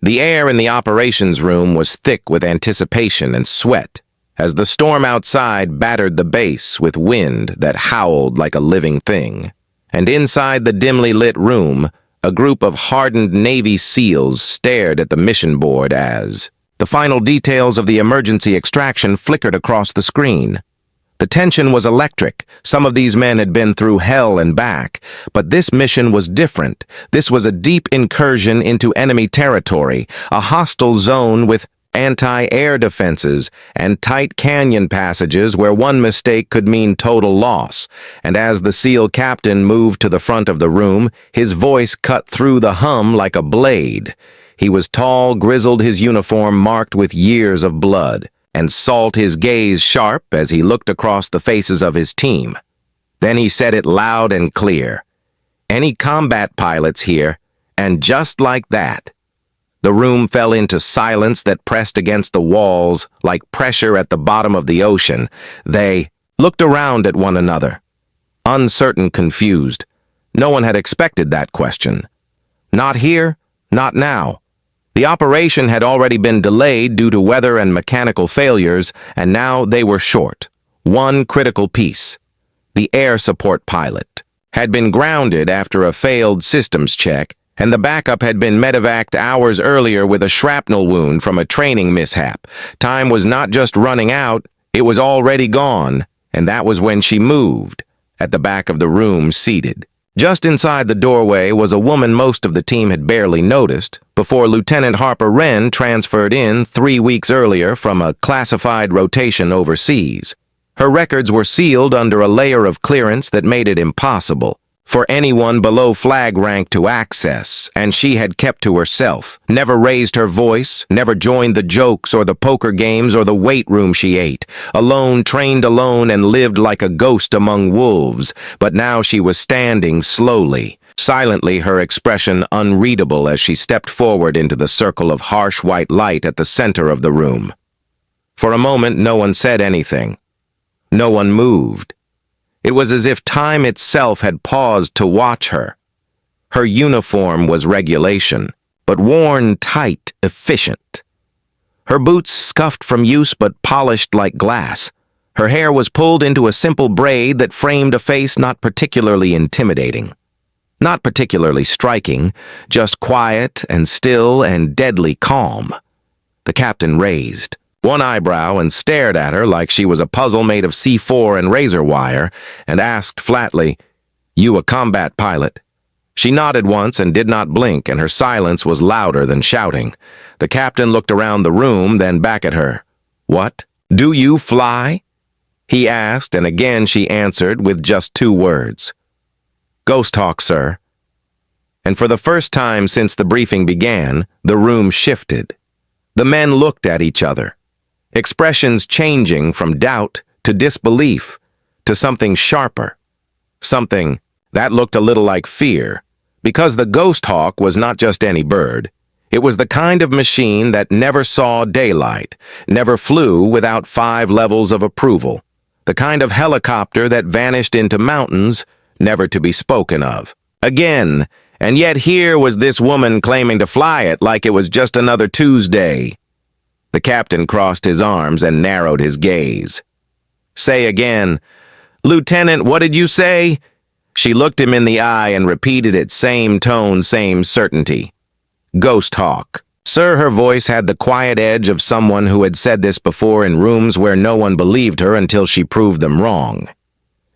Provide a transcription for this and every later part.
The air in the operations room was thick with anticipation and sweat, as the storm outside battered the base with wind that howled like a living thing. And inside the dimly lit room, a group of hardened Navy SEALs stared at the mission board as the final details of the emergency extraction flickered across the screen. The tension was electric. Some of these men had been through hell and back, but this mission was different. This was a deep incursion into enemy territory, a hostile zone with anti-air defenses and tight canyon passages where one mistake could mean total loss. And as the SEAL captain moved to the front of the room, his voice cut through the hum like a blade. He was tall, grizzled, his uniform marked with years of blood, and salt, his gaze sharp as he looked across the faces of his team. Then he said it loud and clear. "Any combat pilots here?" And just like that, the room fell into silence that pressed against the walls like pressure at the bottom of the ocean. They looked around at one another, uncertain, confused. No one had expected that question. Not here, not now. The operation had already been delayed due to weather and mechanical failures, and now they were short. One critical piece. The air support pilot had been grounded after a failed systems check, and the backup had been medevaced hours earlier with a shrapnel wound from a training mishap. Time was not just running out, it was already gone, and that was when she moved, at the back of the room, seated. Just inside the doorway was a woman most of the team had barely noticed before Lieutenant Harper Wren transferred in 3 weeks earlier from a classified rotation overseas. Her records were sealed under a layer of clearance that made it impossible for anyone below flag rank to access, and she had kept to herself, never raised her voice, never joined the jokes or the poker games or the weight room she ate, alone, trained alone, and lived like a ghost among wolves. But now she was standing slowly, silently, her expression unreadable as she stepped forward into the circle of harsh white light at the center of the room. For a moment, no one said anything. No one moved. It was as if time itself had paused to watch her. Her uniform was regulation, but worn tight, efficient. Her boots scuffed from use but polished like glass. Her hair was pulled into a simple braid that framed a face not particularly intimidating. Not particularly striking, just quiet and still and deadly calm. The captain raised one eyebrow and stared at her like she was a puzzle made of C4 and razor wire, and asked flatly, "You a combat pilot?" She nodded once and did not blink, and her silence was louder than shouting. The captain looked around the room, then back at her. "What? Do you fly?" he asked, and again she answered with just 2 words. "Ghost talk, sir." And for the first time since the briefing began, the room shifted. The men looked at each other, expressions changing from doubt to disbelief to something sharper, something that looked a little like fear, because the Ghost Hawk was not just any bird. It was the kind of machine that never saw daylight, never flew without 5 levels of approval, the kind of helicopter that vanished into mountains, never to be spoken of again. And yet here was this woman claiming to fly it like it was just another Tuesday. The captain crossed his arms and narrowed his gaze. "Say again." "Lieutenant, what did you say?" She looked him in the eye and repeated it, same tone, same certainty. "Ghost Hawk." Sir, her voice had the quiet edge of someone who had said this before in rooms where no one believed her until she proved them wrong.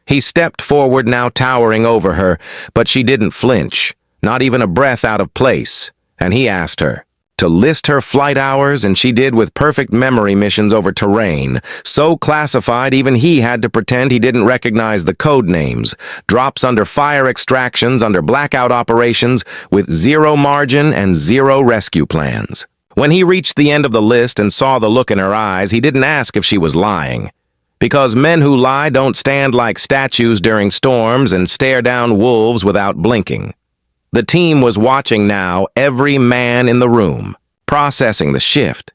He stepped forward, now towering over her, but she didn't flinch, not even a breath out of place, and he asked her to list her flight hours, and she did with perfect memory. Missions over terrain, so classified even he had to pretend he didn't recognize the code names, drops under fire extractions, under blackout operations, with 0 margin and 0 rescue plans. When he reached the end of the list and saw the look in her eyes, he didn't ask if she was lying, because men who lie don't stand like statues during storms and stare down wolves without blinking. The team was watching now, every man in the room, processing the shift,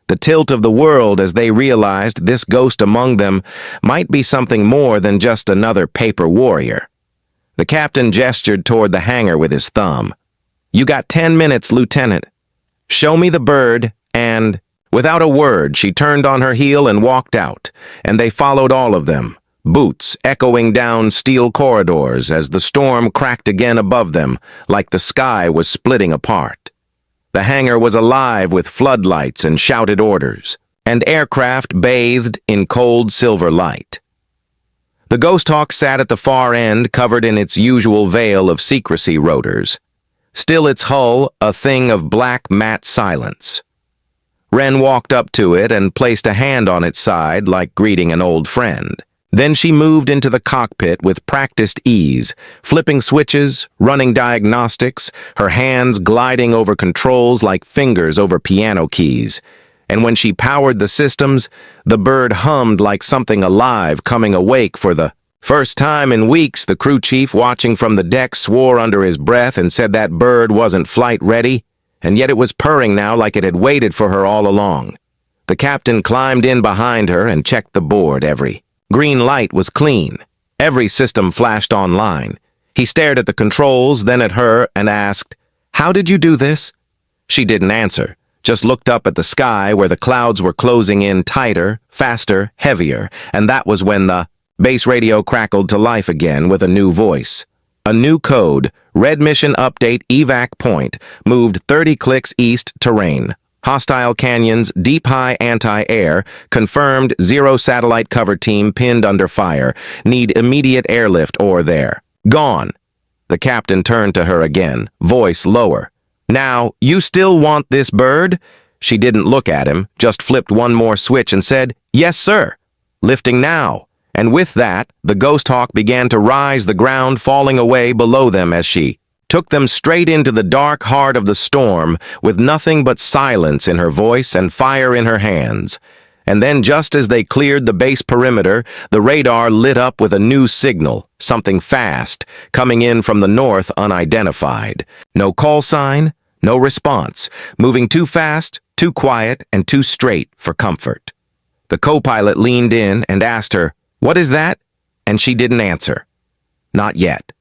the tilt of the world as they realized this ghost among them might be something more than just another paper warrior. The captain gestured toward the hangar with his thumb. "You got 10 minutes, Lieutenant. "Show me the bird," and, without a word, she turned on her heel and walked out, and they followed all of them, boots echoing down steel corridors as the storm cracked again above them, like the sky was splitting apart. The hangar was alive with floodlights and shouted orders, and aircraft bathed in cold silver light. The Ghost Hawk sat at the far end, covered in its usual veil of secrecy rotors, still its hull a thing of black matte silence. Wren walked up to it and placed a hand on its side like greeting an old friend. Then she moved into the cockpit with practiced ease, flipping switches, running diagnostics, her hands gliding over controls like fingers over piano keys. And when she powered the systems, the bird hummed like something alive coming awake for the first time in weeks. The crew chief, watching from the deck, swore under his breath and said that bird wasn't flight ready, and yet it was purring now like it had waited for her all along. The captain climbed in behind her and checked the board. Every green light was clean. Every system flashed online. He stared at the controls, then at her, and asked, "How did you do this?" She didn't answer, just looked up at the sky where the clouds were closing in tighter, faster, heavier, and that was when the base radio crackled to life again with a new voice. A new code, red mission update evac point, moved 30 clicks east terrain. Hostile canyons, deep high anti-air, confirmed 0 satellite cover team pinned under fire, need immediate airlift or there. Gone. The captain turned to her again, voice lower. "Now, you still want this bird?" She didn't look at him, just flipped one more switch and said, "Yes, sir." Lifting now. And with that, the Ghost Hawk began to rise, the ground falling away below them as she took them straight into the dark heart of the storm with nothing but silence in her voice and fire in her hands. And then just as they cleared the base perimeter, the radar lit up with a new signal, something fast, coming in from the north unidentified. No call sign, no response, moving too fast, too quiet, and too straight for comfort. The co-pilot leaned in and asked her, "What is that?" And she didn't answer. Not yet.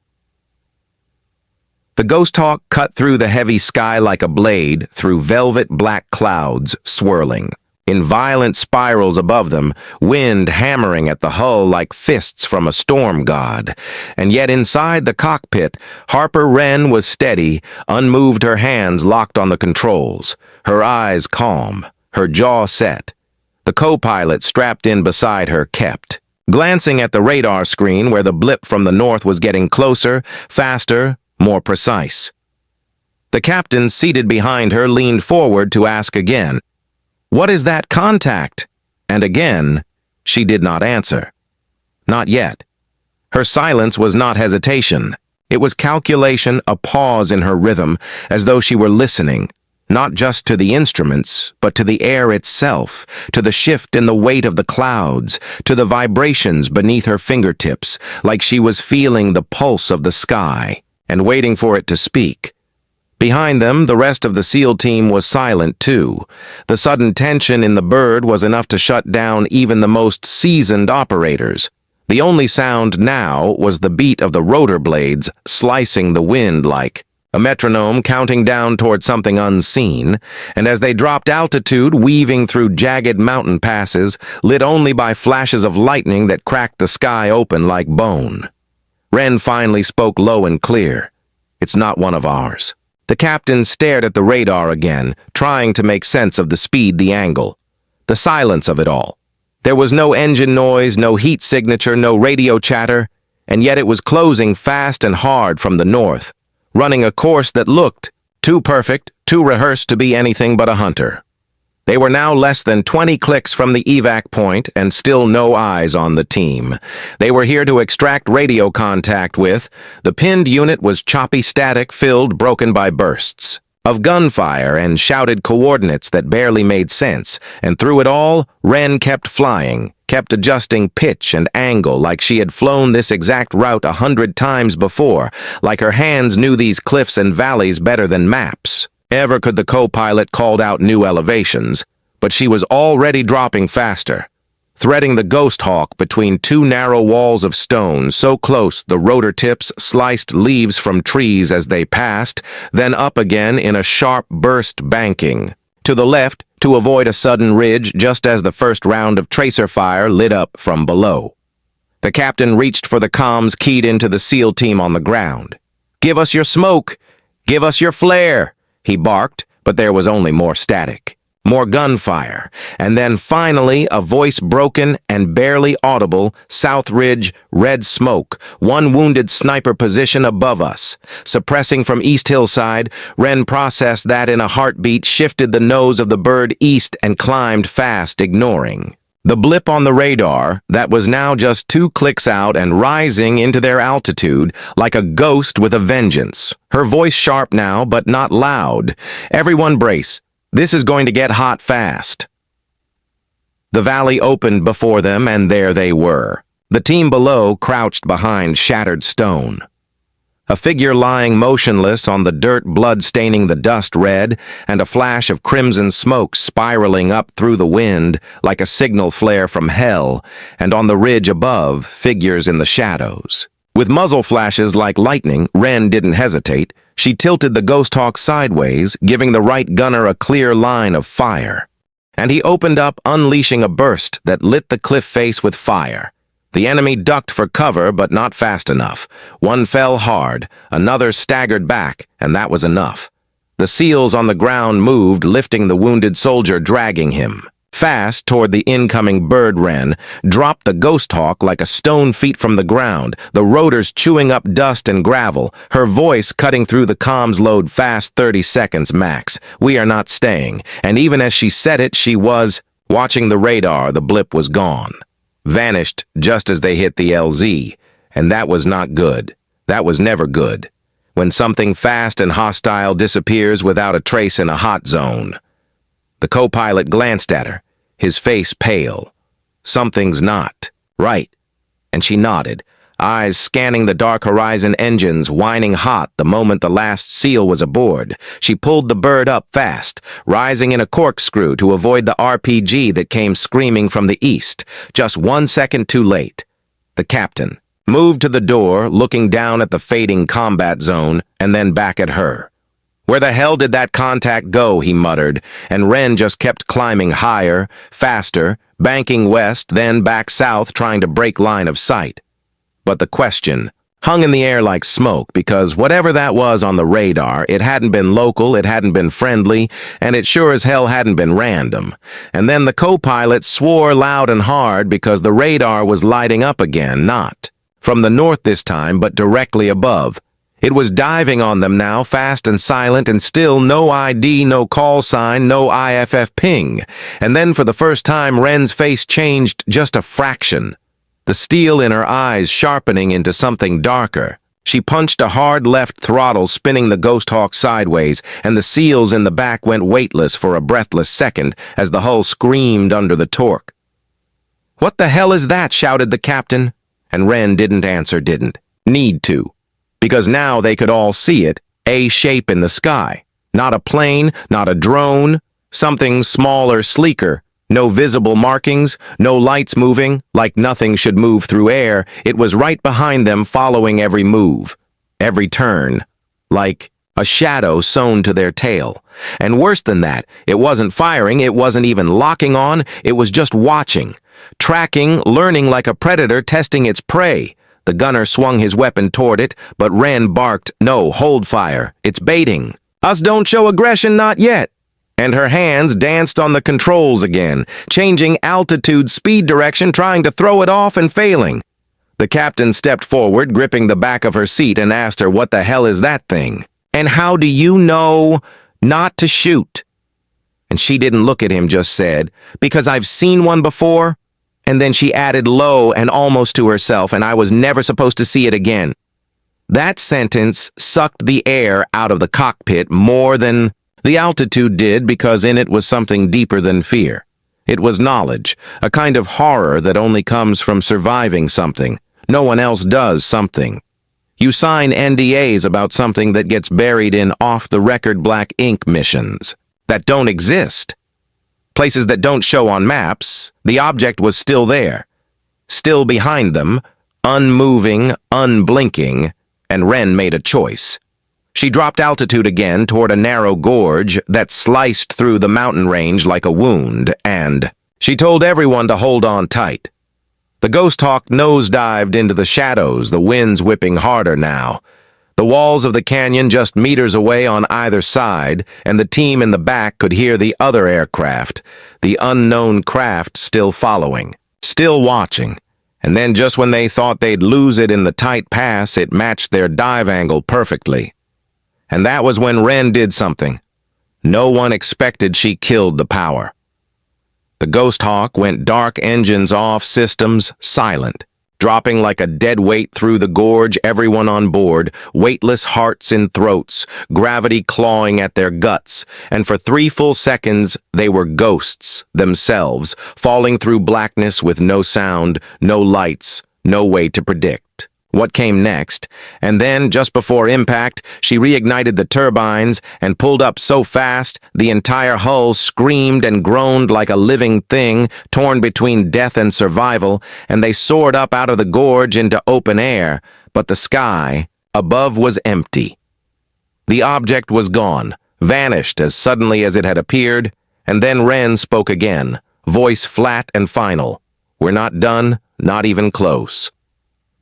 The Ghost Hawk cut through the heavy sky like a blade, through velvet black clouds swirling. In violent spirals above them, wind hammering at the hull like fists from a storm god. And yet inside the cockpit, Harper Wren was steady, unmoved, her hands locked on the controls, her eyes calm, her jaw set. The co-pilot strapped in beside her kept glancing at the radar screen where the blip from the north was getting closer, faster, more precise. The captain, seated behind her, leaned forward to ask again, "What is that contact?" And again, she did not answer. Not yet. Her silence was not hesitation. It was calculation, a pause in her rhythm, as though she were listening, not just to the instruments, but to the air itself, to the shift in the weight of the clouds, to the vibrations beneath her fingertips, like she was feeling the pulse of the sky and waiting for it to speak. Behind them, the rest of the SEAL team was silent too. The sudden tension in the bird was enough to shut down even the most seasoned operators. The only sound now was the beat of the rotor blades slicing the wind like a metronome counting down toward something unseen, and as they dropped altitude, weaving through jagged mountain passes, lit only by flashes of lightning that cracked the sky open like bone. Wren finally spoke low and clear. "It's not one of ours." The captain stared at the radar again, trying to make sense of the speed, the angle, the silence of it all. There was no engine noise, no heat signature, no radio chatter, and yet it was closing fast and hard from the north, running a course that looked too perfect, too rehearsed to be anything but a hunter. They were now less than 20 clicks from the evac point and still no eyes on the team. They were here to extract radio contact with. The pinned unit was choppy static, filled, broken by bursts of gunfire and shouted coordinates that barely made sense, and through it all, Wren kept flying, kept adjusting pitch and angle like she had flown this exact route 100 times before, like her hands knew these cliffs and valleys better than maps. Ever could the co-pilot called out new elevations, but she was already dropping faster. threading the ghost hawk between two narrow walls of stone so close the rotor tips sliced leaves from trees as they passed, then up again in a sharp burst banking. To the left, to avoid a sudden ridge just as the first round of tracer fire lit up from below. The captain reached for the comms keyed into the SEAL team on the ground. "Give us your smoke! Give us your flare!" he barked, but there was only more static. More gunfire, and then finally a voice broken and barely audible. "South Ridge, red smoke, one wounded sniper position above us. Suppressing from East Hillside." Wren processed that in a heartbeat, shifted the nose of the bird east and climbed fast, ignoring the blip on the radar that was now just 2 clicks out and rising into their altitude like a ghost with a vengeance. Her voice sharp now, but not loud. "Everyone brace. This is going to get hot fast." The valley opened before them, and there they were. The team below crouched behind shattered stone. A figure lying motionless on the dirt, blood staining the dust red, and a flash of crimson smoke spiraling up through the wind like a signal flare from hell, and on the ridge above, figures in the shadows. With muzzle flashes like lightning, Wren didn't hesitate. She tilted the Ghost Hawk sideways, giving the right gunner a clear line of fire. And he opened up, unleashing a burst that lit the cliff face with fire. The enemy ducked for cover, but not fast enough. One fell hard, another staggered back, and that was enough. The SEALs on the ground moved, lifting the wounded soldier, dragging him fast toward the incoming bird. Wren dropped the Ghost Hawk like a stone feet from the ground, the rotors chewing up dust and gravel, her voice cutting through the comms load fast. 30 seconds max. "We are not staying." And even as she said it, she was watching the radar. The blip was gone. Vanished just as they hit the LZ. And that was not good. That was never good. When something fast and hostile disappears without a trace in a hot zone. The co-pilot glanced at her, his face pale. Something's not right. And she nodded, eyes scanning the dark horizon, engines whining hot the moment the last SEAL was aboard. She pulled the bird up fast, rising in a corkscrew to avoid the RPG that came screaming from the east, just 1 second too late. The captain moved to the door, looking down at the fading combat zone, and then back at her. "Where the hell did that contact go?" he muttered, and Wren just kept climbing higher, faster, banking west, then back south, trying to break line of sight. But the question hung in the air like smoke, because whatever that was on the radar, it hadn't been local, it hadn't been friendly, and it sure as hell hadn't been random. And then the co-pilot swore loud and hard because the radar was lighting up again, not from the north this time, but directly above. It was diving on them now, fast and silent, and still no ID, no call sign, no IFF ping. And then for the first time, Wren's face changed just a fraction, the steel in her eyes sharpening into something darker. She punched a hard left throttle, spinning the Ghost Hawk sideways, and the SEALs in the back went weightless for a breathless second as the hull screamed under the torque. "What the hell is that?" shouted the captain. And Wren didn't answer, didn't need to. Because now they could all see it, a shape in the sky. Not a plane, not a drone, something smaller, sleeker. No visible markings, no lights moving, like nothing should move through air. It was right behind them, following every move, every turn, like a shadow sewn to their tail. And worse than that, it wasn't firing, it wasn't even locking on, it was just watching, tracking, learning like a predator testing its prey. The gunner swung his weapon toward it, but Wren barked, "No, hold fire. It's baiting. Us don't show aggression, not yet." And her hands danced on the controls again, changing altitude, speed, direction, trying to throw it off and failing. The captain stepped forward, gripping the back of her seat, and asked her, "What the hell is that thing? And how do you know not to shoot?" And she didn't look at him, just said, "Because I've seen one before." And then she added low and almost to herself, "And I was never supposed to see it again." That sentence sucked the air out of the cockpit more than the altitude did, because in it was something deeper than fear. It was knowledge, a kind of horror that only comes from surviving something. No one else does something. You sign NDAs about something that gets buried in off-the-record black ink missions that don't exist. places that don't show on maps, the object was still there, still behind them, unmoving, unblinking, and Wren made a choice. She dropped altitude again toward a narrow gorge that sliced through the mountain range like a wound, and she told everyone to hold on tight. The Ghost Hawk nosedived into the shadows, the winds whipping harder now. The walls of the canyon just meters away on either side, and the team in the back could hear the other aircraft, the unknown craft still following, still watching. And then just when they thought they'd lose it in the tight pass, it matched their dive angle perfectly. And that was when Wren did something. No one expected she killed the power. The Ghost Hawk went dark, engines off, systems silent, dropping like a dead weight through the gorge, everyone on board, weightless hearts in throats, gravity clawing at their guts, and for 3 full seconds they were ghosts themselves, falling through blackness with no sound, no lights, no way to predict what came next. And then, just before impact, she reignited the turbines and pulled up so fast the entire hull screamed and groaned like a living thing, torn between death and survival, and they soared up out of the gorge into open air, but the sky above was empty. The object was gone, vanished as suddenly as it had appeared, and then Wren spoke again, voice flat and final. "We're not done, not even close."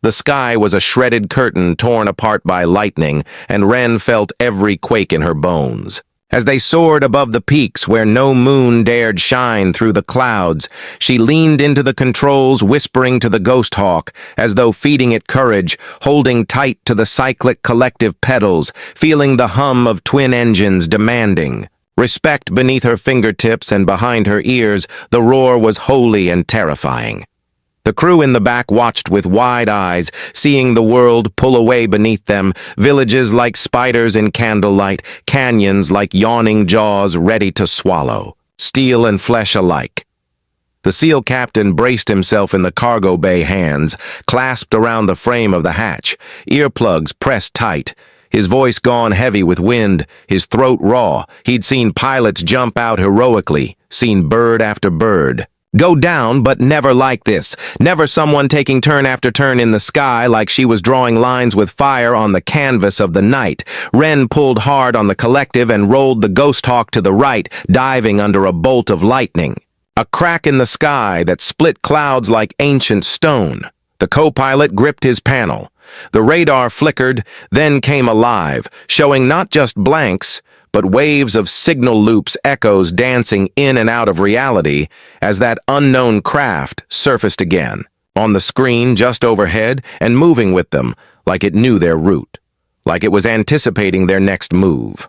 The sky was a shredded curtain torn apart by lightning, and Wren felt every quake in her bones. As they soared above the peaks where no moon dared shine through the clouds, she leaned into the controls, whispering to the Ghost Hawk, as though feeding it courage, holding tight to the cyclic collective pedals, feeling the hum of twin engines demanding respect beneath her fingertips, and behind her ears the roar was holy and terrifying. The crew in the back watched with wide eyes, seeing the world pull away beneath them, villages like spiders in candlelight, canyons like yawning jaws ready to swallow, steel and flesh alike. The SEAL captain braced himself in the cargo bay, hands clasped around the frame of the hatch, earplugs pressed tight, his voice gone heavy with wind, his throat raw. He'd seen pilots jump out heroically, seen bird after bird go down, but never like this. Never someone taking turn after turn in the sky like she was drawing lines with fire on the canvas of the night. Wren pulled hard on the collective and rolled the Ghost Hawk to the right, diving under a bolt of lightning. A crack in the sky that split clouds like ancient stone. The co-pilot gripped his panel. The radar flickered, then came alive, showing not just blanks, but waves of signal loops, echoes dancing in and out of reality as that unknown craft surfaced again, on the screen just overhead and moving with them like it knew their route, like it was anticipating their next move.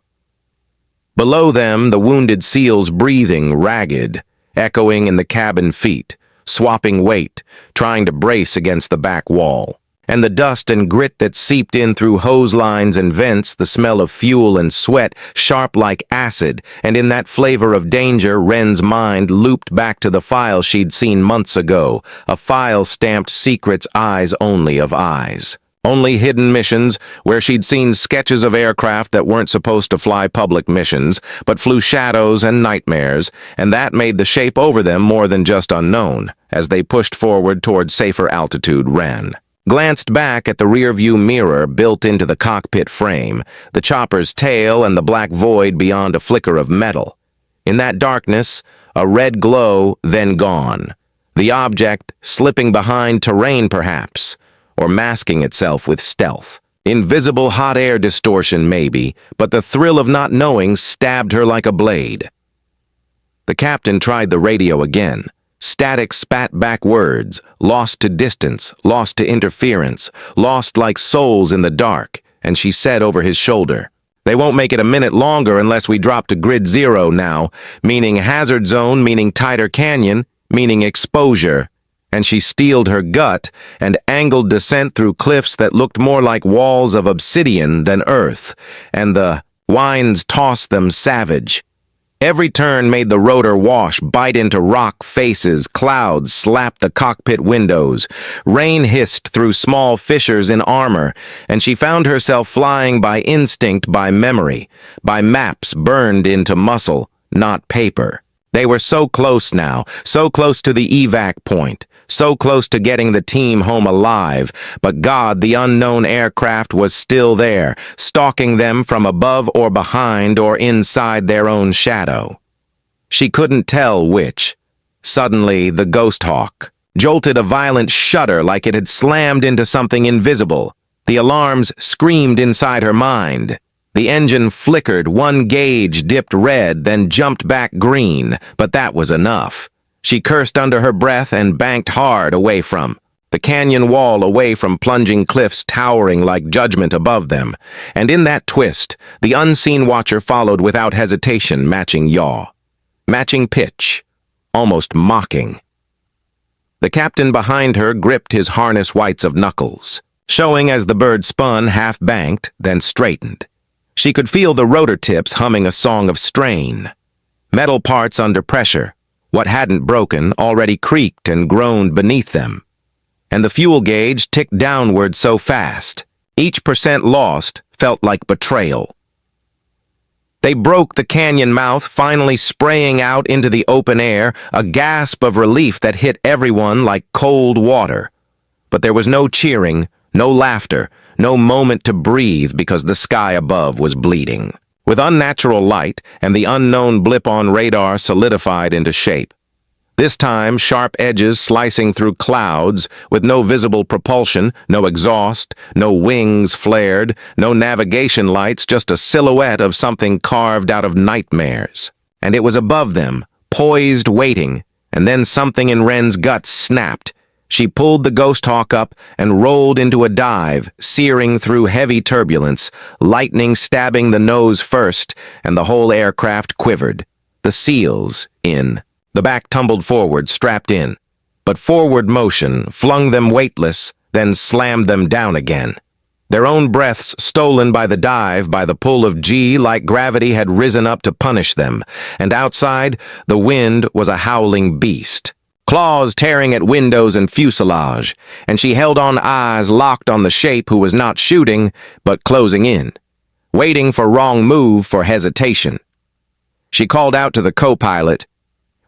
Below them, the wounded SEALs breathing ragged, echoing in the cabin feet, swapping weight, trying to brace against the back wall. And the dust and grit that seeped in through hose lines and vents, the smell of fuel and sweat, sharp like acid, and in that flavor of danger, Wren's mind looped back to the file she'd seen months ago, a file stamped secrets, eyes only of eyes. Only hidden missions, where she'd seen sketches of aircraft that weren't supposed to fly public missions, but flew shadows and nightmares, and that made the shape over them more than just unknown, as they pushed forward toward safer altitude. Wren glanced back at the rear-view mirror built into the cockpit frame, the chopper's tail and the black void beyond a flicker of metal. In that darkness, a red glow, then gone. The object slipping behind terrain, perhaps, or masking itself with stealth. Invisible hot air distortion, maybe, but the thrill of not knowing stabbed her like a blade. The captain tried the radio again. Static spat back words, lost to distance, lost to interference, lost like souls in the dark, and she said over his shoulder, "They won't make it a minute longer unless we drop to grid 0 now, meaning hazard zone, meaning tighter canyon, meaning exposure." And she steeled her gut and angled descent through cliffs that looked more like walls of obsidian than earth, and the winds tossed them savage. Every turn made the rotor wash, bite into rock faces, clouds slapped the cockpit windows, rain hissed through small fissures in armor, and she found herself flying by instinct, by memory, by maps burned into muscle, not paper. They were so close now, so close to the evac point, so close to getting the team home alive, but God, the unknown aircraft was still there, stalking them from above or behind or inside their own shadow. She couldn't tell which. Suddenly, the Ghost Hawk jolted a violent shudder like it had slammed into something invisible. The alarms screamed inside her mind. The engine flickered, one gauge dipped red, then jumped back green, but that was enough. She cursed under her breath and banked hard away from the canyon wall, away from plunging cliffs towering like judgment above them. And in that twist, the unseen watcher followed without hesitation, matching yaw, matching pitch, almost mocking. The captain behind her gripped his harness whites of knuckles, showing as the bird spun, half-banked, then straightened. She could feel the rotor tips humming a song of strain. Metal parts under pressure, what hadn't broken, already creaked and groaned beneath them. And the fuel gauge ticked downward so fast, each percent lost felt like betrayal. They broke the canyon mouth, finally spraying out into the open air, a gasp of relief that hit everyone like cold water. But there was no cheering, no laughter, no moment to breathe because the sky above was bleeding. With unnatural light and the unknown blip on radar solidified into shape. This time, sharp edges slicing through clouds with no visible propulsion, no exhaust, no wings flared, no navigation lights, just a silhouette of something carved out of nightmares. And it was above them, poised, waiting, and then something in Wren's guts snapped. She pulled the Ghost Hawk up and rolled into a dive, searing through heavy turbulence, lightning stabbing the nose first, and the whole aircraft quivered. The seals in. The back tumbled forward, strapped in. But forward motion flung them weightless, then slammed them down again. Their own breaths stolen by the dive, by the pull of G, like gravity had risen up to punish them. And outside, the wind was a howling beast. Claws tearing at windows and fuselage, and she held on, eyes locked on the shape who was not shooting, but closing in, waiting for wrong move, for hesitation. She called out to the co-pilot,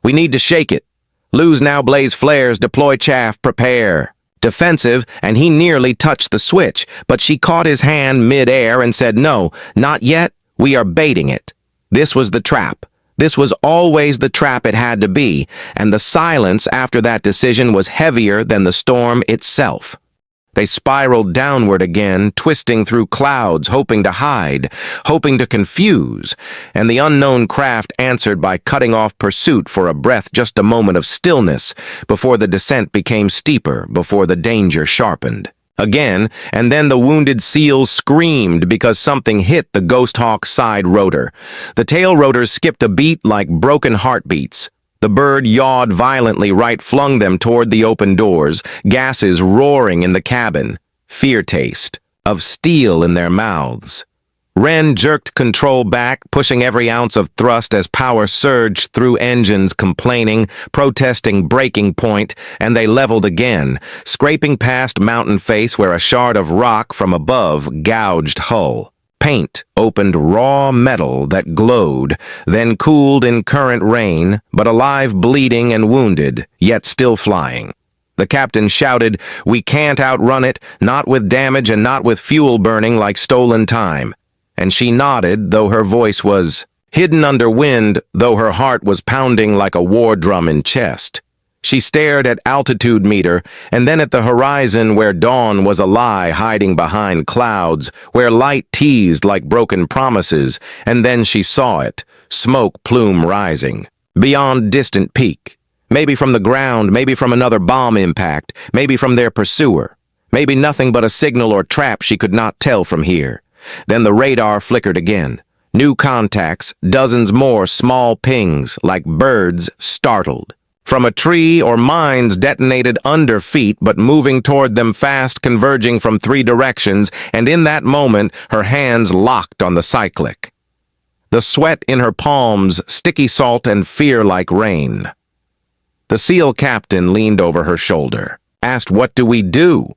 "We need to shake it. Lose now, blaze flares, deploy chaff, prepare." Defensive, and he nearly touched the switch, but she caught his hand mid-air and said, "No, not yet, we are baiting it." This was the trap. This was always the trap it had to be, and the silence after that decision was heavier than the storm itself. They spiraled downward again, twisting through clouds, hoping to hide, hoping to confuse, and the unknown craft answered by cutting off pursuit for a breath, just a moment of stillness, before the descent became steeper, before the danger sharpened. Again, and then the wounded seal screamed because something hit the Ghost Hawk's side rotor. The tail rotors skipped a beat like broken heartbeats. The bird yawed violently, right flung them toward the open doors, gases roaring in the cabin, fear taste of steel in their mouths. Wren jerked control back, pushing every ounce of thrust as power surged through engines, complaining, protesting breaking point, and they leveled again, scraping past mountain face where a shard of rock from above gouged hull. Paint opened raw metal that glowed, then cooled in current rain, but alive, bleeding and wounded, yet still flying. The captain shouted, "We can't outrun it, not with damage and not with fuel burning like stolen time." And she nodded, though her voice was hidden under wind, though her heart was pounding like a war drum in chest. She stared at altitude meter, and then at the horizon where dawn was a lie hiding behind clouds, where light teased like broken promises, and then she saw it, smoke plume rising, beyond distant peak. Maybe from the ground, maybe from another bomb impact, maybe from their pursuer. Maybe nothing but a signal or trap she could not tell from here. Then the radar flickered again. New contacts, dozens more small pings, like birds startled. From a tree or mines detonated under feet, but moving toward them fast, converging from 3 directions, and in that moment, her hands locked on the cyclic. The sweat in her palms, sticky salt and fear like rain. The SEAL captain leaned over her shoulder, asked, "What do we do?"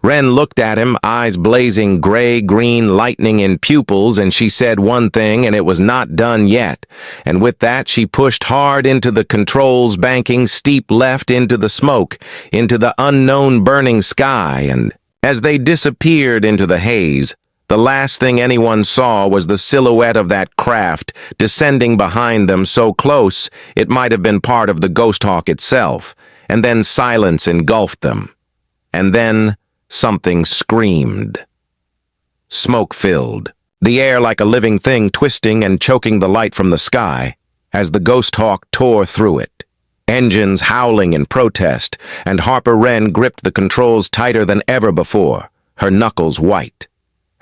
Wren looked at him, eyes blazing gray-green lightning in pupils, and she said one thing, and it was not done yet. And with that, she pushed hard into the controls, banking steep left into the smoke, into the unknown burning sky, and as they disappeared into the haze, the last thing anyone saw was the silhouette of that craft descending behind them so close it might have been part of the Ghost Hawk itself, and then silence engulfed them. And then something screamed. Smoke filled, the air like a living thing twisting and choking the light from the sky as the Ghost Hawk tore through it. Engines howling in protest, and Harper Wren gripped the controls tighter than ever before, her knuckles white.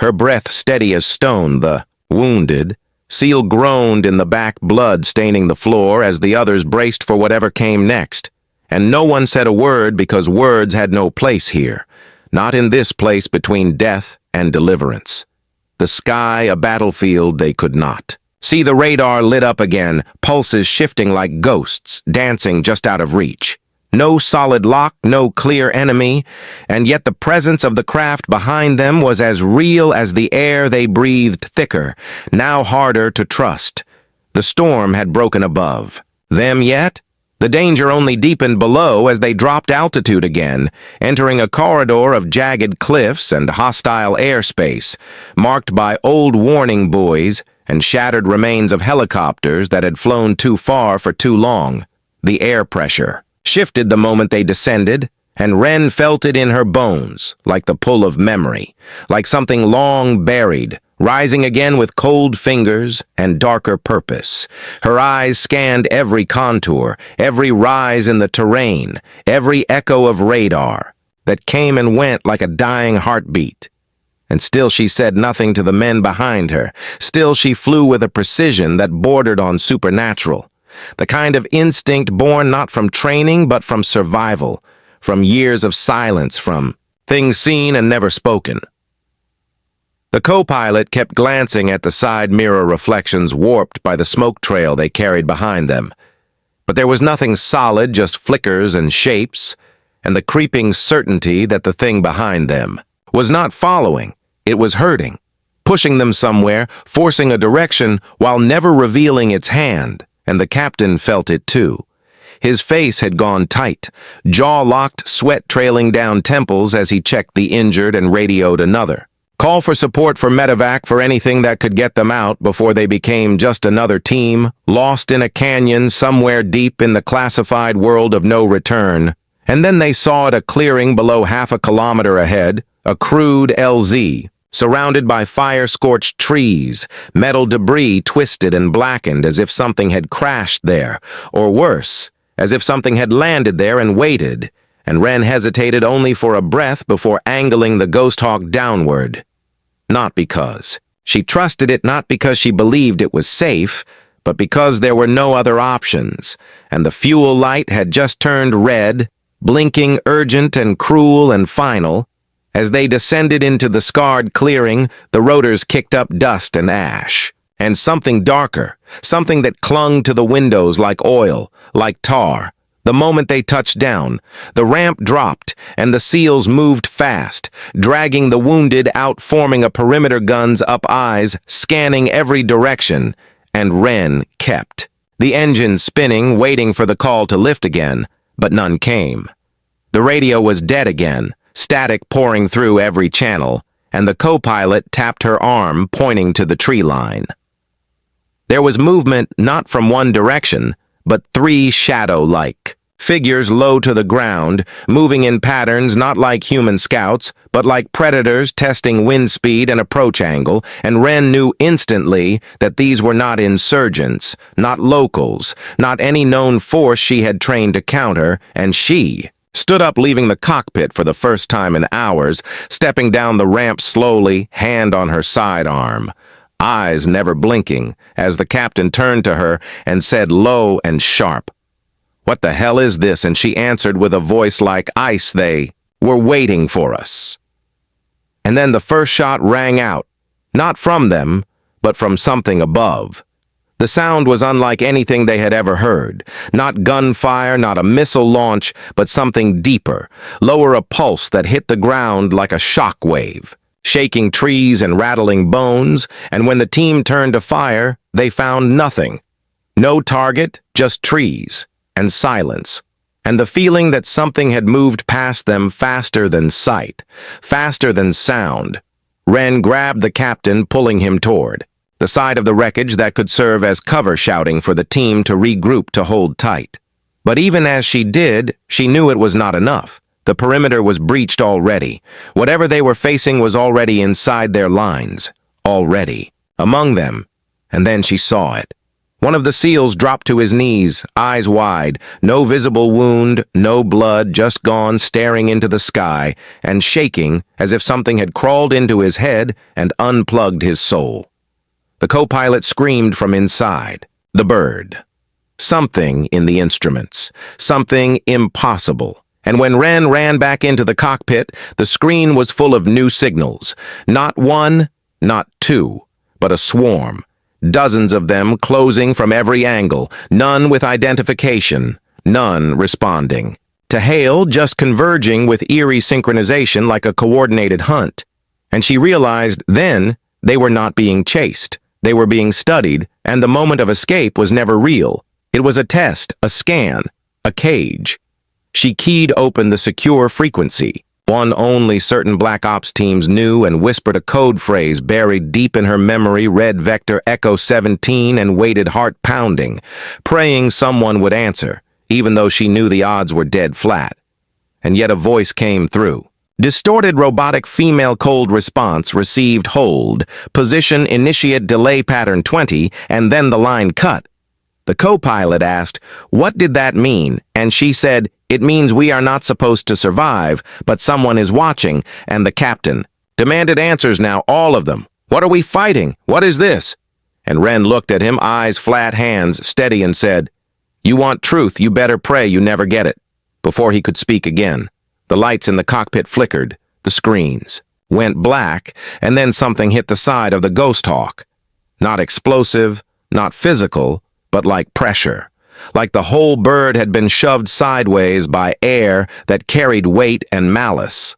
Her breath steady as stone, the wounded seal groaned in the back, blood staining the floor as the others braced for whatever came next. And no one said a word because words had no place here. Not in this place between death and deliverance. The sky a battlefield they could not. See the radar lit up again, pulses shifting like ghosts, dancing just out of reach. No solid lock, no clear enemy, and yet the presence of the craft behind them was as real as the air they breathed, thicker, now harder to trust. The storm had broken above. Them yet? The danger only deepened below as they dropped altitude again, entering a corridor of jagged cliffs and hostile airspace, marked by old warning buoys and shattered remains of helicopters that had flown too far for too long. The air pressure shifted the moment they descended, and Wren felt it in her bones, like the pull of memory, like something long buried, rising again with cold fingers and darker purpose. Her eyes scanned every contour, every rise in the terrain, every echo of radar that came and went like a dying heartbeat. And still she said nothing to the men behind her. Still she flew with a precision that bordered on supernatural. The kind of instinct born not from training but from survival, from years of silence, from things seen and never spoken. The co-pilot kept glancing at the side mirror reflections warped by the smoke trail they carried behind them. But there was nothing solid, just flickers and shapes, and the creeping certainty that the thing behind them was not following, it was hurting, pushing them somewhere, forcing a direction while never revealing its hand, and the captain felt it too. His face had gone tight, jaw locked, sweat trailing down temples as he checked the injured and radioed another. Call for support for medevac for anything that could get them out before they became just another team, lost in a canyon somewhere deep in the classified world of no return. And then they saw at a clearing below half a kilometer ahead, a crude LZ, surrounded by fire-scorched trees, metal debris twisted and blackened as if something had crashed there, or worse, as if something had landed there and waited, and Wren hesitated only for a breath before angling the Ghost Hawk downward. Not because. She trusted it not because she believed it was safe, but because there were no other options, and the fuel light had just turned red, blinking urgent and cruel and final. As they descended into the scarred clearing, the rotors kicked up dust and ash. And something darker, something that clung to the windows like oil, like tar. The moment they touched down, the ramp dropped, and the SEALs moved fast, dragging the wounded out, forming a perimeter, guns up, eyes, scanning every direction, and Wren kept. The engine spinning, waiting for the call to lift again, but none came. The radio was dead again, static pouring through every channel, and the co-pilot tapped her arm, pointing to the tree line. There was movement not from one direction, but three shadow-like figures low to the ground, moving in patterns not like human scouts, but like predators testing wind speed and approach angle, and Wren knew instantly that these were not insurgents, not locals, not any known force she had trained to counter, and she stood up, leaving the cockpit for the first time in hours, stepping down the ramp slowly, hand on her sidearm, eyes never blinking, as the captain turned to her and said low and sharp, "What the hell is this?" And she answered with a voice like ice, "They were waiting for us." And then the first shot rang out, not from them, but from something above. The sound was unlike anything they had ever heard. Not gunfire, not a missile launch, but something deeper, lower, a pulse that hit the ground like a shock wave, shaking trees and rattling bones, and when the team turned to fire, they found nothing. No target, just trees and silence, and the feeling that something had moved past them faster than sight, faster than sound. Ren grabbed the captain, pulling him toward the side of the wreckage that could serve as cover, shouting for the team to regroup, to hold tight. But even as she did, she knew it was not enough. The perimeter was breached already. Whatever they were facing was already inside their lines, already among them. And then she saw it. One of the SEALs dropped to his knees, eyes wide, no visible wound, no blood, just gone, staring into the sky, and shaking as if something had crawled into his head and unplugged his soul. The co-pilot screamed from inside. The bird. Something in the instruments. Something impossible. And when Ren ran back into the cockpit, the screen was full of new signals. Not one, not two, but a swarm. Dozens of them closing from every angle, none with identification, none responding. To hail, just converging with eerie synchronization like a coordinated hunt. And she realized then they were not being chased. They were being studied, and the moment of escape was never real. It was a test, a scan, a cage. She keyed open the secure frequency, one only certain Black Ops teams knew, and whispered a code phrase buried deep in her memory, Red Vector Echo 17, and waited, heart pounding, praying someone would answer, even though she knew the odds were dead flat. And yet a voice came through. Distorted robotic female cold response received hold, position initiate delay pattern 20, and then the line cut. The co-pilot asked, "What did that mean?" And she said, "It means we are not supposed to survive, but someone is watching," and the captain demanded answers now, all of them. "What are we fighting? What is this?" And Ren looked at him, eyes flat, hands steady, and said, "You want truth, you better pray you never get it." Before he could speak again, the lights in the cockpit flickered, the screens went black, and then something hit the side of the Ghost Hawk. Not explosive, not physical, but like pressure. Like the whole bird had been shoved sideways by air that carried weight and malice.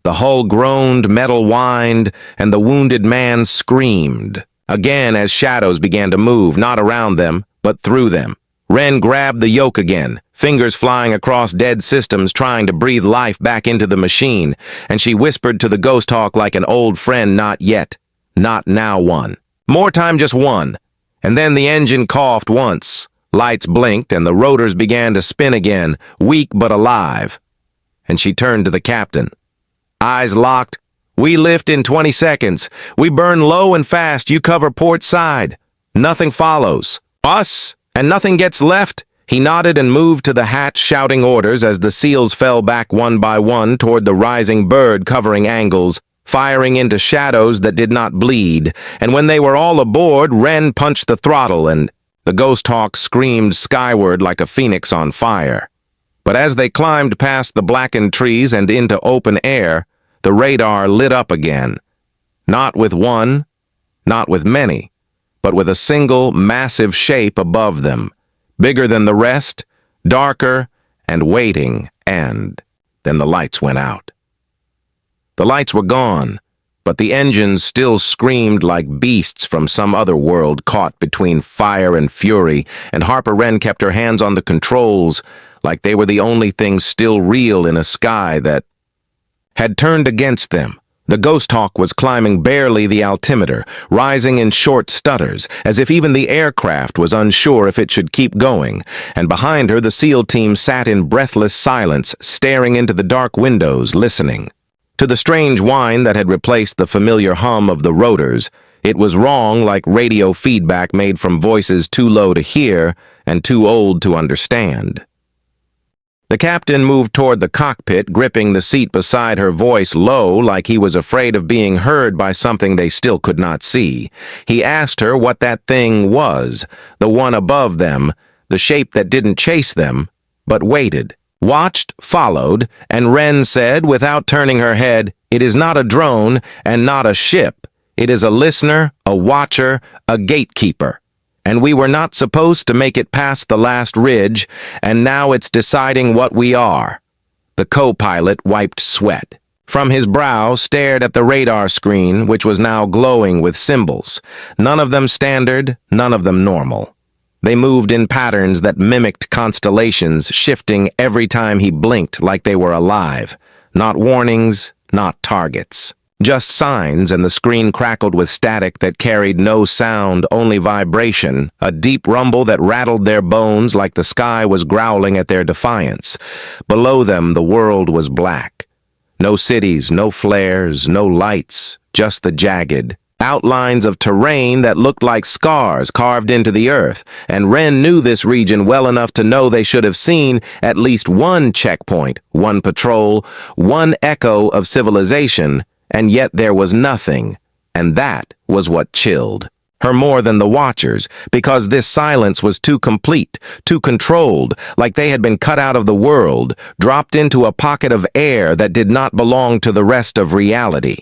The hull groaned, metal whined, and the wounded man screamed. Again as shadows began to move, not around them, but through them. Ren grabbed the yoke again, fingers flying across dead systems trying to breathe life back into the machine, and she whispered to the Ghost Hawk like an old friend, "Not yet. Not now, one. More time, just one." And then the engine coughed once. Lights blinked, and the rotors began to spin again, weak but alive. And she turned to the captain. Eyes locked. "We lift in 20 seconds. We burn low and fast. You cover port side. Nothing follows. Us? And nothing gets left?" He nodded and moved to the hatch, shouting orders as the SEALs fell back one by one toward the rising bird, covering angles, firing into shadows that did not bleed. And when they were all aboard, Ren punched the throttle, and the Ghost Hawk screamed skyward like a phoenix on fire. But as they climbed past the blackened trees and into open air, the radar lit up again. Not with one, not with many, but with a single massive shape above them, bigger than the rest, darker and waiting, and then the lights went out. The lights were gone, but the engines still screamed like beasts from some other world caught between fire and fury, and Harper Wren kept her hands on the controls like they were the only things still real in a sky that had turned against them. The Ghost Hawk was climbing barely the altimeter, rising in short stutters, as if even the aircraft was unsure if it should keep going, and behind her the SEAL team sat in breathless silence, staring into the dark windows, listening. To the strange whine that had replaced the familiar hum of the rotors, it was wrong, like radio feedback made from voices too low to hear and too old to understand. The captain moved toward the cockpit, gripping the seat beside her, voice low like he was afraid of being heard by something they still could not see. He asked her what that thing was, the one above them, the shape that didn't chase them, but waited, watched, followed, and Wren said, without turning her head, "It is not a drone and not a ship. It is a listener, a watcher, a gatekeeper." and we were not supposed to make it past the last ridge, and now it's deciding what we are." The co-pilot wiped sweat from his brow, stared at the radar screen, which was now glowing with symbols, none of them standard, none of them normal. They moved in patterns that mimicked constellations, shifting every time he blinked like they were alive. Not warnings, not targets. Just signs, and the screen crackled with static that carried no sound, only vibration, a deep rumble that rattled their bones like the sky was growling at their defiance. Below them, the world was black. No cities, no flares, no lights, just the jagged outlines of terrain that looked like scars carved into the earth, and Wren knew this region well enough to know they should have seen at least one checkpoint, one patrol, one echo of civilization, and yet there was nothing, and that was what chilled her more than the watchers, because this silence was too complete, too controlled, like they had been cut out of the world, dropped into a pocket of air that did not belong to the rest of reality.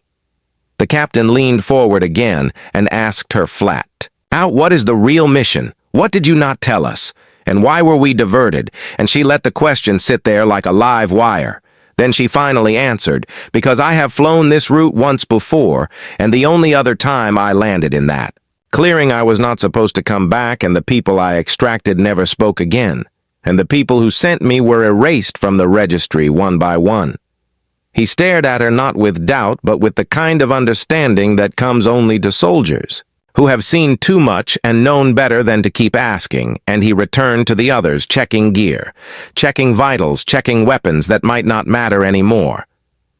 The captain leaned forward again and asked her flat, what is the real mission? What did you not tell us? And why were we diverted?" And she let the question sit there like a live wire. Then she finally answered, "Because I have flown this route once before, and the only other time I landed in that. Clearing I was not supposed to come back, and the people I extracted never spoke again. And the people who sent me were erased from the registry one by one." He stared at her not with doubt, but with the kind of understanding that comes only to soldiers, who have seen too much and known better than to keep asking, and he returned to the others, checking gear, checking vitals, checking weapons that might not matter anymore.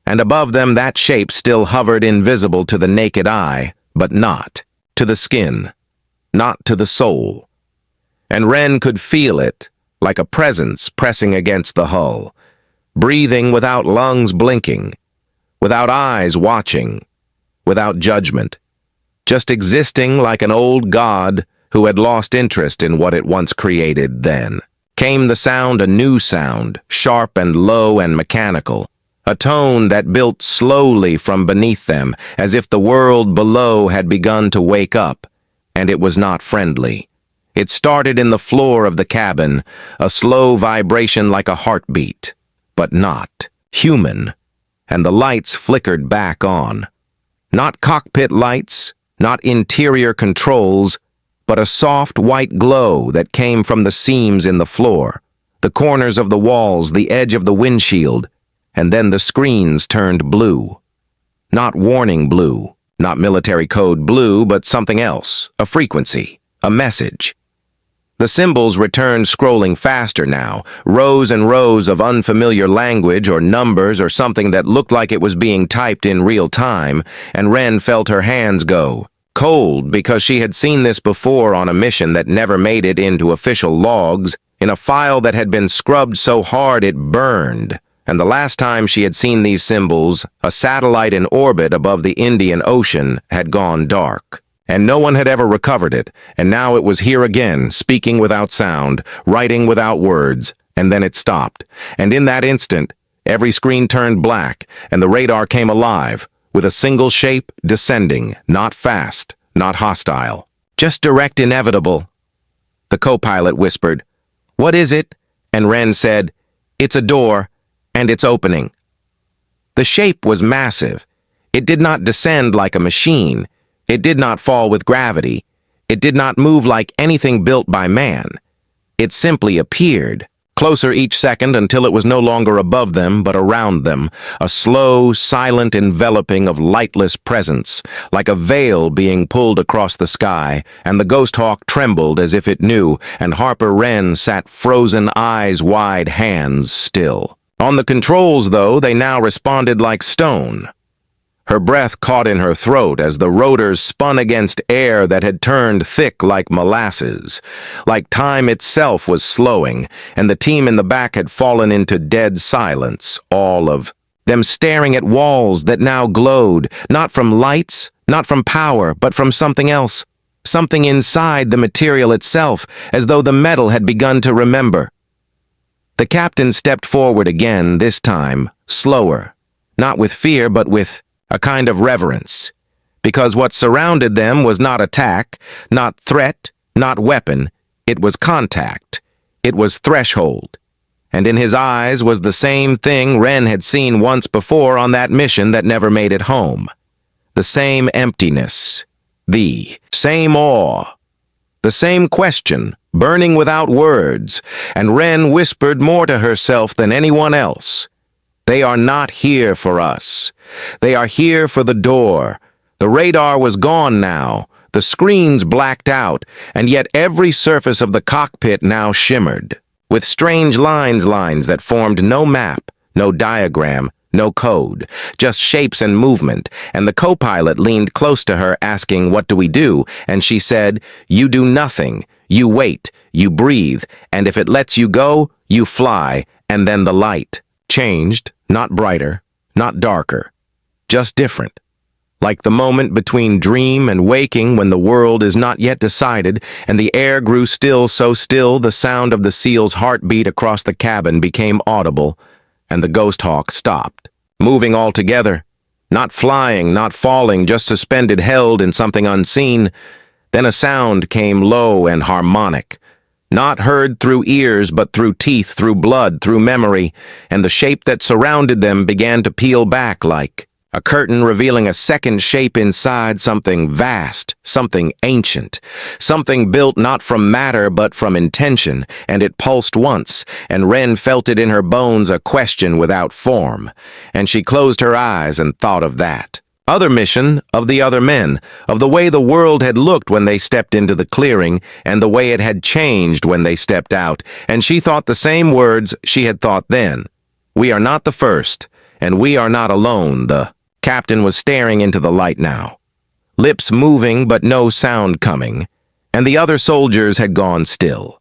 And above them that shape still hovered invisible to the naked eye, but not to the skin, not to the soul. And Wren could feel it, like a presence pressing against the hull, breathing without lungs blinking, without eyes watching, without judgment, just existing like an old god who had lost interest in what it once created. Then came the sound, a new sound, sharp and low and mechanical, a tone that built slowly from beneath them, as if the world below had begun to wake up, and it was not friendly. It started in the floor of the cabin, a slow vibration like a heartbeat, but not human, and the lights flickered back on. Not cockpit lights, not interior controls, but a soft white glow that came from the seams in the floor, the corners of the walls, the edge of the windshield, and then the screens turned blue. Not warning blue, not military code blue, but something else, a frequency, a message. The symbols returned scrolling faster now, rows and rows of unfamiliar language or numbers or something that looked like it was being typed in real time, and Wren felt her hands go cold because she had seen this before on a mission that never made it into official logs, in a file that had been scrubbed so hard it burned. And the last time she had seen these symbols, a satellite in orbit above the Indian Ocean had gone dark. And no one had ever recovered it, and now it was here again, speaking without sound, writing without words, and then it stopped. And in that instant, every screen turned black, and the radar came alive, with a single shape descending, not fast, not hostile. "Just direct inevitable." The co-pilot whispered, "What is it?" And Wren said, "It's a door, and it's opening." The shape was massive. It did not descend like a machine. It did not fall with gravity. It did not move like anything built by man. It simply appeared, closer each second until it was no longer above them but around them, a slow, silent enveloping of lightless presence, like a veil being pulled across the sky, and the ghost hawk trembled as if it knew, and Harper Wren sat frozen, eyes wide, hands still. On the controls, though, they now responded like stone. Her breath caught in her throat as the rotors spun against air that had turned thick like molasses, like time itself was slowing, and the team in the back had fallen into dead silence, all of them staring at walls that now glowed, not from lights, not from power, but from something else, something inside the material itself, as though the metal had begun to remember. The captain stepped forward again, this time, slower, not with fear, but with a kind of reverence, because what surrounded them was not attack, not threat, not weapon, it was contact. It was threshold. And in his eyes was the same thing Ren had seen once before on that mission that never made it home. The same emptiness. The same awe. The same question, burning without words, and Ren whispered more to herself than anyone else. They are not here for us. They are here for the door. The radar was gone now, the screens blacked out, and yet every surface of the cockpit now shimmered, with strange lines that formed no map, no diagram, no code, just shapes and movement, and the co-pilot leaned close to her asking, "What do we do?" And she said, "You do nothing. You wait, you breathe, and if it lets you go, you fly." And then the light changed, not brighter, not darker, just different. Like the moment between dream and waking when the world is not yet decided and the air grew still, so still the sound of the SEAL's heartbeat across the cabin became audible, and the Ghost Hawk stopped, moving altogether, not flying, not falling, just suspended, held in something unseen. Then a sound came low and harmonic, not heard through ears but through teeth, through blood, through memory, and the shape that surrounded them began to peel back like a curtain revealing a second shape inside, something vast, something ancient, something built not from matter but from intention, and it pulsed once, and Ren felt it in her bones, a question without form, and she closed her eyes and thought of that. Other mission, of the other men, of the way the world had looked when they stepped into the clearing, and the way it had changed when they stepped out, and she thought the same words she had thought then. We are not the first, and we are not alone. The captain was staring into the light now, lips moving but no sound coming, and the other soldiers had gone still,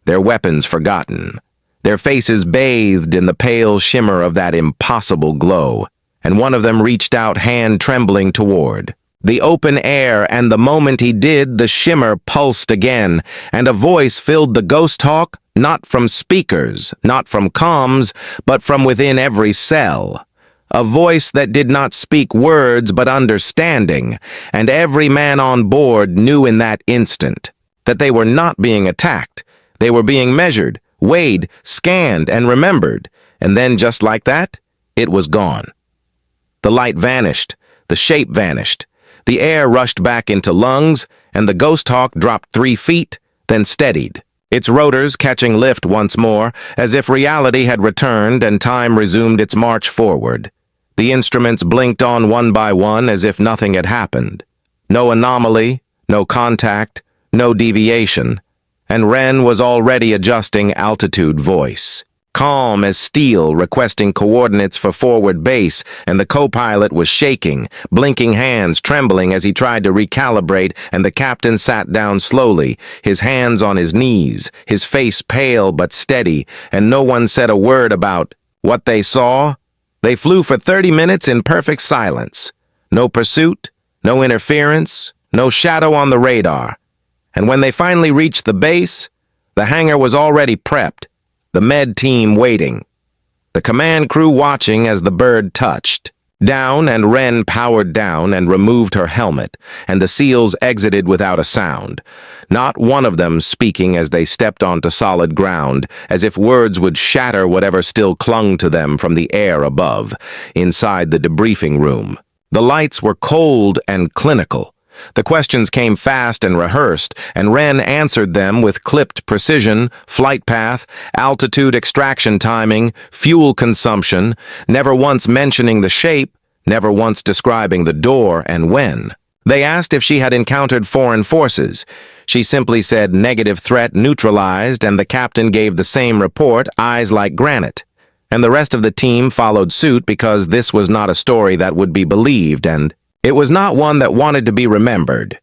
their weapons forgotten, their faces bathed in the pale shimmer of that impossible glow, and one of them reached out, hand trembling toward the open air, and the moment he did, the shimmer pulsed again, and a voice filled the Ghost Hawk, not from speakers, not from comms, but from within every cell. A voice that did not speak words but understanding, and every man on board knew in that instant that they were not being attacked. They were being measured, weighed, scanned, and remembered, and then just like that, it was gone. The light vanished, the shape vanished, the air rushed back into lungs, and the Ghost Hawk dropped 3 feet, then steadied, its rotors catching lift once more, as if reality had returned and time resumed its march forward. The instruments blinked on one by one as if nothing had happened. No anomaly, no contact, no deviation, and Ren was already adjusting altitude voice, calm as steel, requesting coordinates for forward base, and the co-pilot was shaking, blinking hands, trembling as he tried to recalibrate, and the captain sat down slowly, his hands on his knees, his face pale but steady, and no one said a word about what they saw. They flew for 30 minutes in perfect silence. No pursuit, no interference, no shadow on the radar. And when they finally reached the base, the hangar was already prepped, the med team waiting, the command crew watching as the bird touched down, and Ren powered down and removed her helmet, and the SEALs exited without a sound, not one of them speaking as they stepped onto solid ground, as if words would shatter whatever still clung to them from the air above. Inside the debriefing room, the lights were cold and clinical. The questions came fast and rehearsed, and Ren answered them with clipped precision: flight path, altitude, extraction timing, fuel consumption, never once mentioning the shape, never once describing the door and when. They asked if she had encountered foreign forces. She simply said negative threat neutralized, and the captain gave the same report, eyes like granite. And the rest of the team followed suit because this was not a story that would be believed, and it was not one that wanted to be remembered.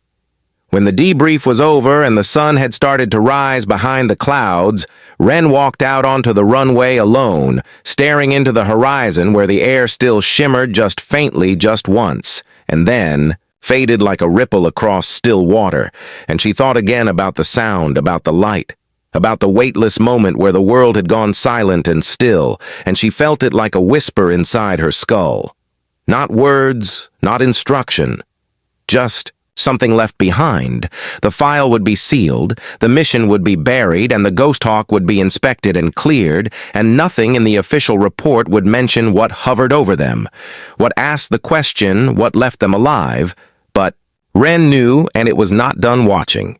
When the debrief was over and the sun had started to rise behind the clouds, Ren walked out onto the runway alone, staring into the horizon where the air still shimmered just faintly just once, and then faded like a ripple across still water, and she thought again about the sound, about the light, about the weightless moment where the world had gone silent and still, and she felt it like a whisper inside her skull. Not words, not instruction, just something left behind. The file would be sealed, the mission would be buried, and the Ghost Hawk would be inspected and cleared, and nothing in the official report would mention what hovered over them, what asked the question, what left them alive. But Ren knew, and it was not done watching.